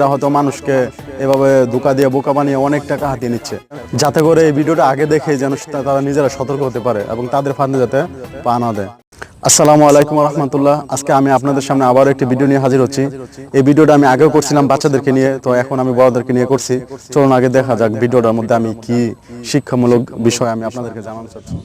হয়তো মানুষকে এভাবে ধোঁকা দিয়ে বোকা বানিয়ে অনেক টাকা হাতিয়ে নিচ্ছে, যাতে করে এই ভিডিওটা আগে দেখে যেন তারা নিজেরা সতর্ক হতে পারে এবং তাদের ফাঁদে যাতে পা না দেয়। আসসালামু আলাইকুম রহমতুল্লাহ। আজকে আমি আপনাদের সামনে আবার একটি ভিডিও নিয়ে হাজির হচ্ছি। এই ভিডিওটা আমি আগেও করছিলাম বাচ্চাদেরকে নিয়ে, তো এখন আমি বড়দেরকে নিয়ে করছি। চলুন আগে দেখা যাক ভিডিওটার মধ্যে আমি কি শিক্ষামূলক বিষয় আমি আপনাদেরকে জানাতে চাচ্ছি।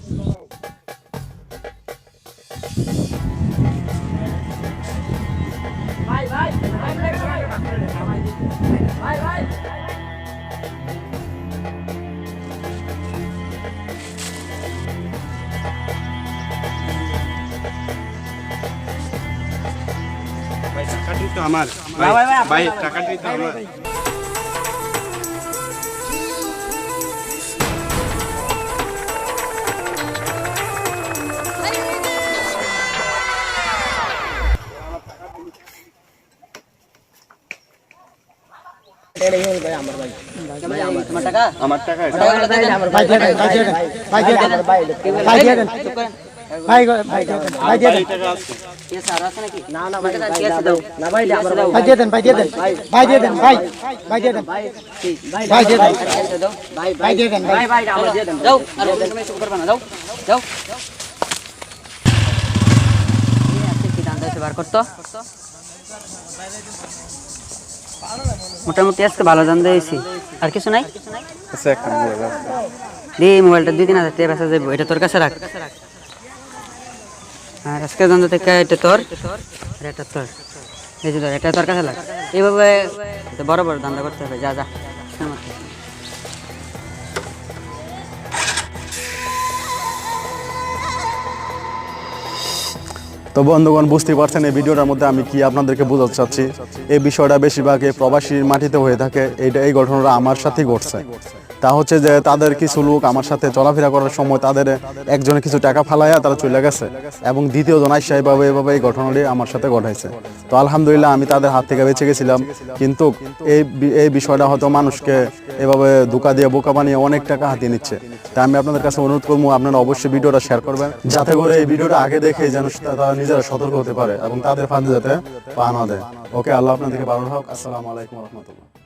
টাকাটি তো আমার ভাই, টাকাটি তো আমার। আমার টাকা ভাই ভাই ভাই দিয়ে দেন ভাই দিয়ে দেন ভাই দিয়ে দেন ভাই দিয়ে দেন ভাই ভাই দিয়ে দেন ভাই দিয়ে দেন ভাই দিয়ে দেন ভাই ভাই আমরা দিয়ে দেন যাও আর তুমি শুরু করবা না, যাও যাও এই আজকে কি দান দিতে বার করতে মোটামুটি আজকে ভালো দান দিয়েছি। আর কিছু নাই? আচ্ছা, একটা মোবাইল আছে, এই মোবাইলটা 2-3 হাজার টাকা বেচা যাবে, এটা তোর কাছে রাখ। আর আজকে দান থেকে এটা তোর আর এটা তোর, এই যে এটা তোর কাছে লাগ। এইভাবে বড় বড় দান্দা করতে হবে। যা যা তো বন্ধুগণ, বুঝতে পারছেন এই ভিডিওটার মধ্যে আমি কি আপনাদেরকে বোঝাতে চাচ্ছি। এই বিষয়টা বেশিরভাগ প্রবাসীর মাটিতে হয়ে থাকে। এই ঘটনাটা আমার সাথেই ঘটছে। তা হচ্ছে যে তাদের কিছু লোক আমার সাথে চলাফেরা করার সময় তাদের একজনে কিছু টাকা ফালাইয়া তারা চলে গেছে এবং দ্বিতীয় জন আইসা এভাবে এই ঘটনাটি আমার সাথে ঘটাইছে। তো আলহামদুলিল্লাহ আমি তাদের হাত থেকে বেঁচে গেছিলাম, কিন্তু এই বিষয়টা হয়তো মানুষকে এভাবে ধোঁকা দিয়ে বোকা বানিয়ে অনেক টাকা হাতিয়ে নিচ্ছে। তাই আমি আপনাদের কাছে অনুরোধ করবো, আপনারা অবশ্যই ভিডিওটা শেয়ার করবেন, যাতে করে এই ভিডিওটা আগে দেখে যেন তারা নিজেরা সতর্ক হতে পারে এবং তাদের ফাঁদে যাতে পা না দেয়। ওকে, আল্লাহ আপনাদেরকে ভালো হোক। আসসালামু আলাইকুম রহমতুল্লাহ।